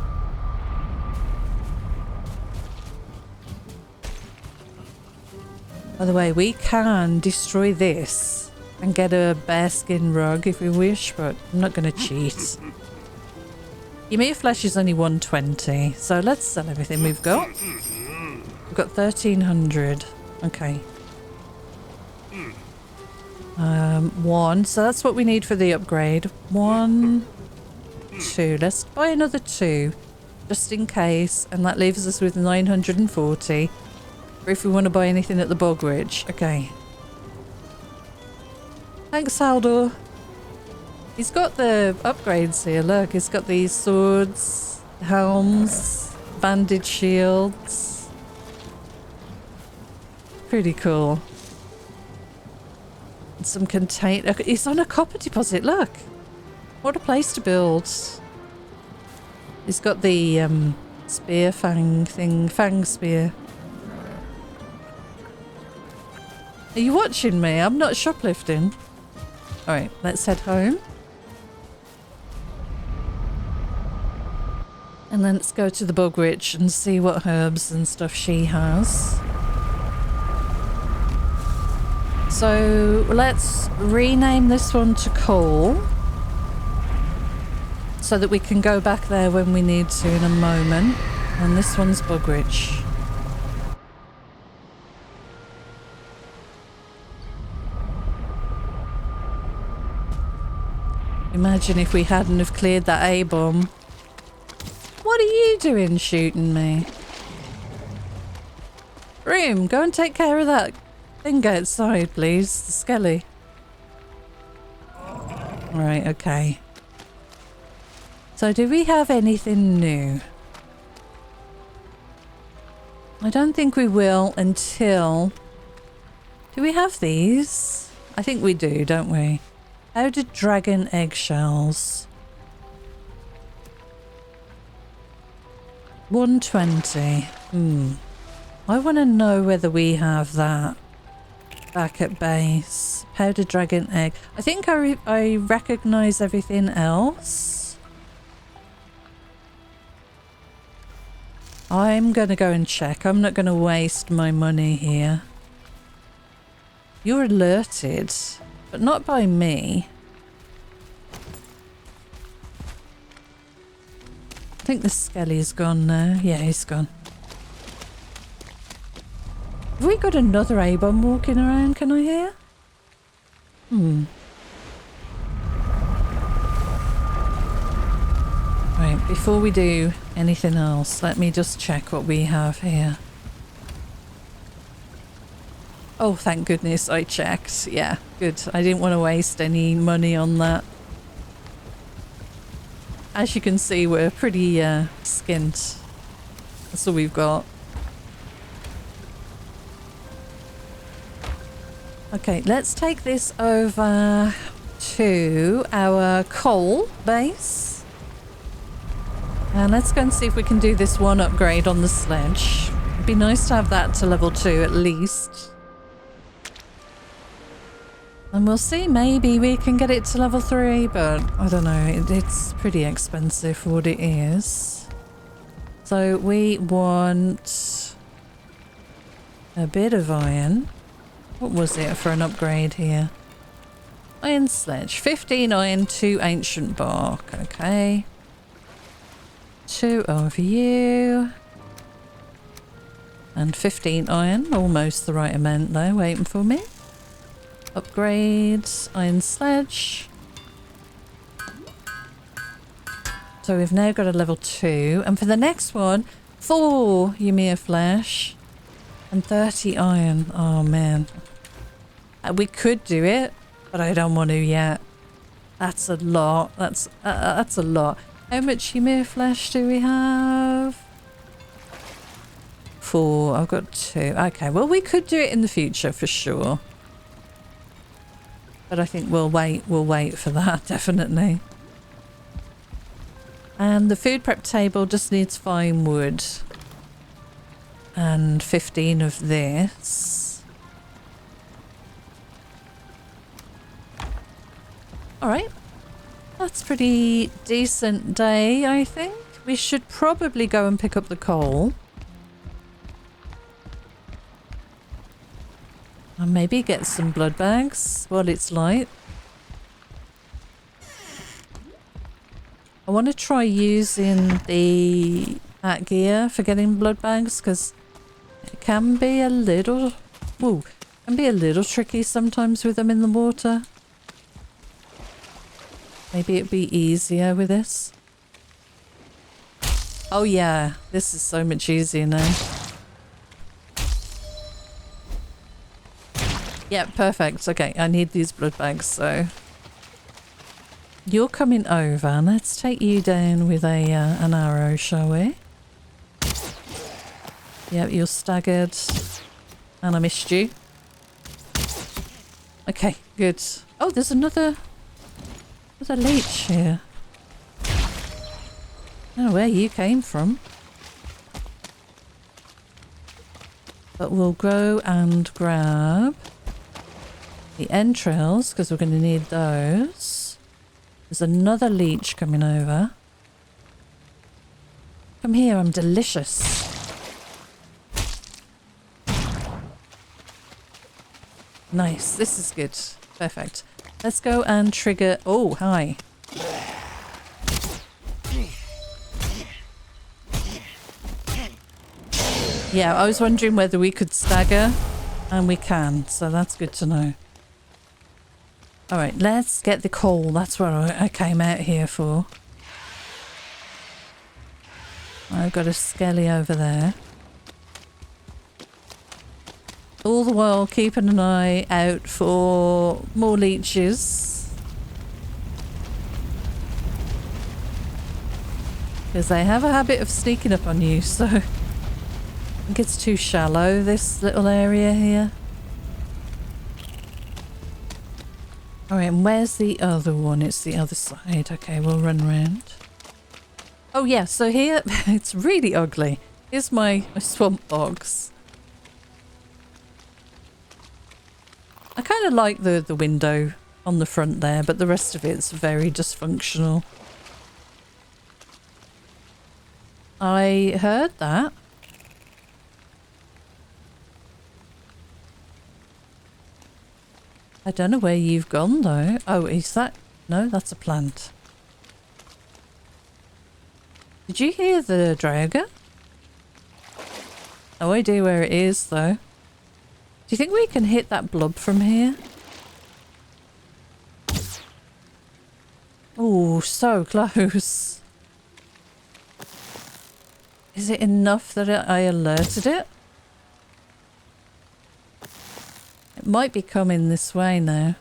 By the way, we can destroy this and get a bearskin rug if we wish, but I'm not going to cheat. Ymir flesh is only 120, so let's sell everything we've got. We've got 1300. Okay. 1, so that's what we need for the upgrade. 1, 2. Let's buy another 2 just in case, and that leaves us with 940 or if we want to buy anything at the Bog Ridge. Okay, thanks Haldor. He's got the upgrades here, look, he's got these swords, helms, banded shields. Pretty cool. Some container. It's on a copper deposit, look. What a place to build. He's got the spear fang thing, fang spear. Are you watching me? I'm not shoplifting. Alright, let's head home. And then let's go to the Bog Witch and see what herbs and stuff she has. So let's rename this one to Coal so that we can go back there when we need to in a moment. And this one's Bugwitch. Imagine if we hadn't have cleared that A-bomb. What are you doing shooting me? Room, go and take care of that thing outside, please. The skelly. Right, okay. So do we have anything new? I don't think we will until... Do we have these? I think we do, don't we? Powdered dragon eggshells. 120. I want to know whether we have that back at base. Powdered dragon egg. I think I recognise everything else. I'm going to go and check. I'm not going to waste my money here. You're alerted, but not by me. I think the skelly's gone now. Yeah, he's gone. Have we got another A-bomb walking around? Can I hear? Right, before we do anything else, let me just check what we have here. Oh, thank goodness I checked. Yeah, good. I didn't want to waste any money on that. As you can see, we're pretty skint. That's all we've got. Okay, let's take this over to our coal base. And let's go and see if we can do this one upgrade on the sledge. It'd be nice to have that to level 2 at least. And we'll see, maybe we can get it to level 3, but I don't know, it's pretty expensive for what it is. So we want a bit of iron. What was it for an upgrade here? Iron sledge. 15 iron, 2 ancient bark. Okay. 2 of you. And 15 iron. Almost the right amount though, waiting for me. Upgrade. Iron sledge. So we've now got a level 2. And for the next one, 4 Ymir flesh. And 30 iron. Oh man. We could do it, but I don't want to yet. That's a lot. That's a lot. How much Ymir flesh do we have? 4. I've got 2. Okay, well we could do it in the future for sure. But I think we'll wait for that, definitely. And the food prep table just needs fine wood. And 15 of this. Alright. That's pretty decent day, I think. We should probably go and pick up the coal. And maybe get some blood bags while it's light. I want to try using the atgier for getting blood bags because it can be a little tricky sometimes with them in the water. Maybe it'd be easier with this. Oh yeah, this is so much easier now. Yeah, perfect. Okay, I need these blood bags, so... You're coming over. Let's take you down with an arrow, shall we? Yep, you're staggered. And I missed you. Okay, good. Oh, there's another leech here. I don't know where you came from. But we'll go and grab the entrails, because we're going to need those. There's another leech coming over. Come here, I'm delicious. Nice, this is good. Perfect. Let's go and trigger... Oh, hi. Yeah, I was wondering whether we could stagger, and we can, so that's good to know. Alright, let's get the coal. That's what I came out here for. I've got a skelly over there. All the while keeping an eye out for more leeches. Because they have a habit of sneaking up on you, so... I think it's too shallow, this little area here. Alright, and where's the other one? It's the other side. Okay, we'll run around. Oh yeah, so here, it's really ugly. Here's my swamp box. I kind of like the window on the front there, but the rest of it's very dysfunctional. I heard that. I don't know where you've gone though. Oh, is that... No, that's a plant. Did you hear the dragon? No idea where it is though. Do you think we can hit that blob from here? Oh, so close. Is it enough that I alerted it? It might be coming this way now.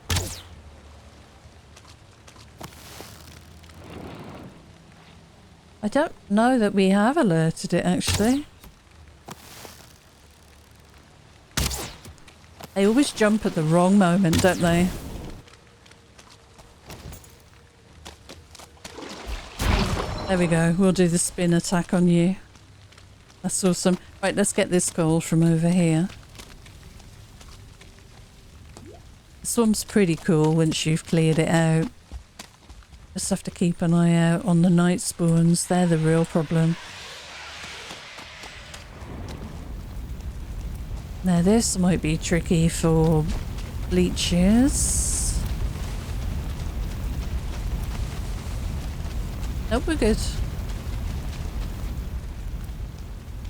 I don't know that we have alerted it actually. They always jump at the wrong moment, don't they? There we go. We'll do the spin attack on you. That's awesome. Right, let's get this gold from over here. The swamp's pretty cool once you've cleared it out. Just have to keep an eye out on the night spawns. They're the real problem. Now this might be tricky for bleachers. Nope, we're good.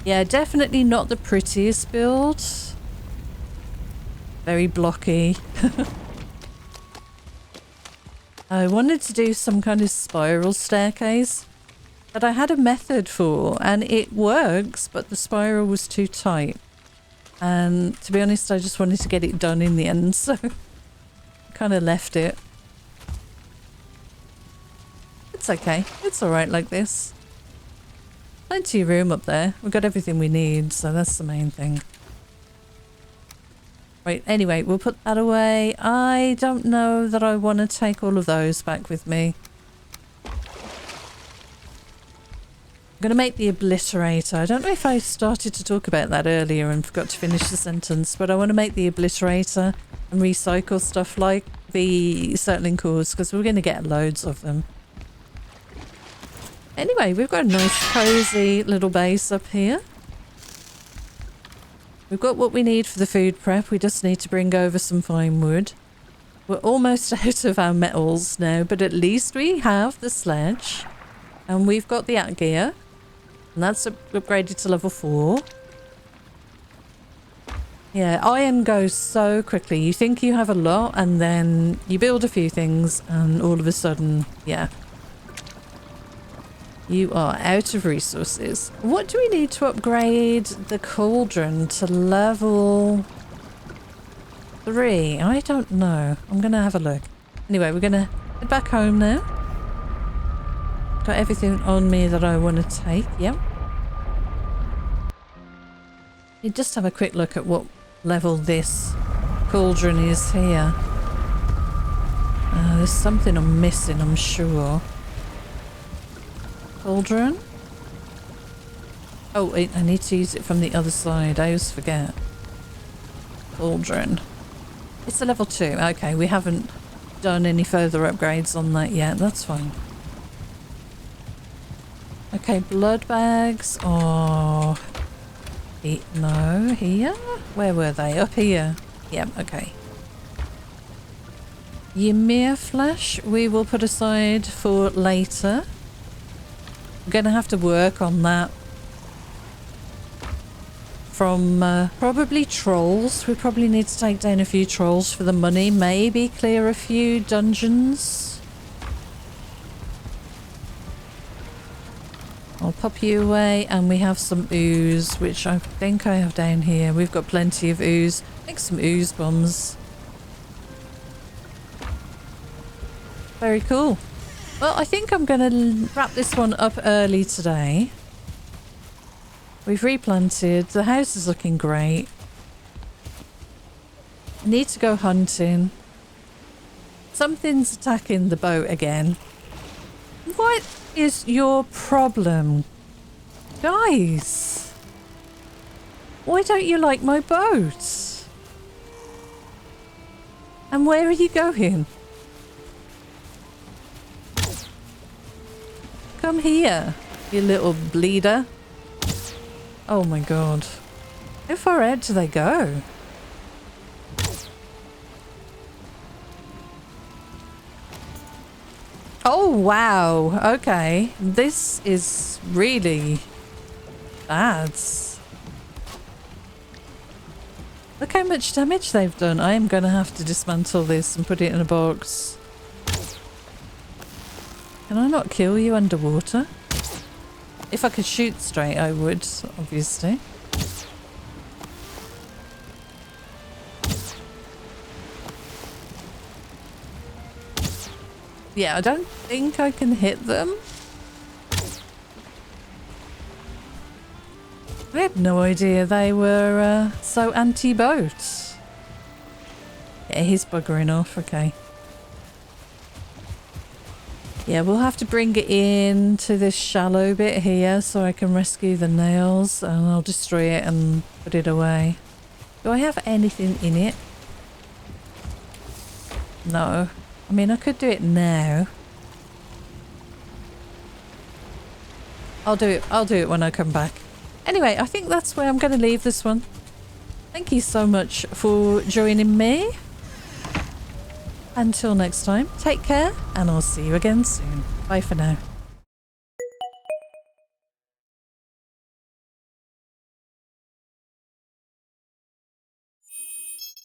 Yeah, definitely not the prettiest build. Very blocky. I wanted to do some kind of spiral staircase that I had a method for, and it works, but the spiral was too tight. And to be honest, I just wanted to get it done in the end, so kind of left it. It's okay. It's alright like this. Plenty of room up there. We've got everything we need, so that's the main thing. Right, anyway, we'll put that away. I don't know that I want to take all of those back with me. I'm going to make the obliterator. I don't know if I started to talk about that earlier and forgot to finish the sentence, but I want to make the obliterator and recycle stuff like the settling cores, because we're going to get loads of them. Anyway, we've got a nice cozy little base up here. We've got what we need for the food prep. We just need to bring over some fine wood. We're almost out of our metals now, but at least we have the sledge. And we've got the atgier. And that's upgraded to level 4. Yeah, iron goes so quickly. You think you have a lot and then you build a few things and all of a sudden, yeah. You are out of resources. What do we need to upgrade the cauldron to level 3? I don't know. I'm going to have a look. Anyway, we're going to head back home now. Got everything on me that I want to take. Yep. You just have a quick look at what level this cauldron is here. There's something I'm missing, I'm sure. Cauldron? Oh, wait, I need to use it from the other side. I always forget. Cauldron. It's a level 2. Okay, we haven't done any further upgrades on that yet. That's fine. Okay, blood bags. Oh. No, here? Where were they? Up here. Yep, okay. Ymir flesh we will put aside for later. We're going to have to work on that. From probably trolls. We probably need to take down a few trolls for the money. Maybe clear a few dungeons. I'll pop you away, and we have some ooze, which I think I have down here. We've got plenty of ooze. Make some ooze bombs. Very cool. Well, I think I'm going to wrap this one up early today. We've replanted. The house is looking great. Need to go hunting. Something's attacking the boat again. What is your problem? Guys! Why don't you like my boat? And where are you going? Come here, you little bleeder. Oh my god. How far out do they go? Oh wow, okay. This is really bad. Look how much damage they've done. I am going to have to dismantle this and put it in a box. Can I not kill you underwater? If I could shoot straight, I would, obviously. Yeah, I don't think I can hit them. I had no idea they were so anti-boat. Yeah, he's buggering off, okay. Yeah, we'll have to bring it in to this shallow bit here so I can rescue the nails, and I'll destroy it and put it away. Do I have anything in it? No. I mean, I could do it now. I'll do it when I come back. Anyway, I think that's where I'm going to leave this one. Thank you so much for joining me. Until next time, take care, and I'll see you again soon. Bye for now.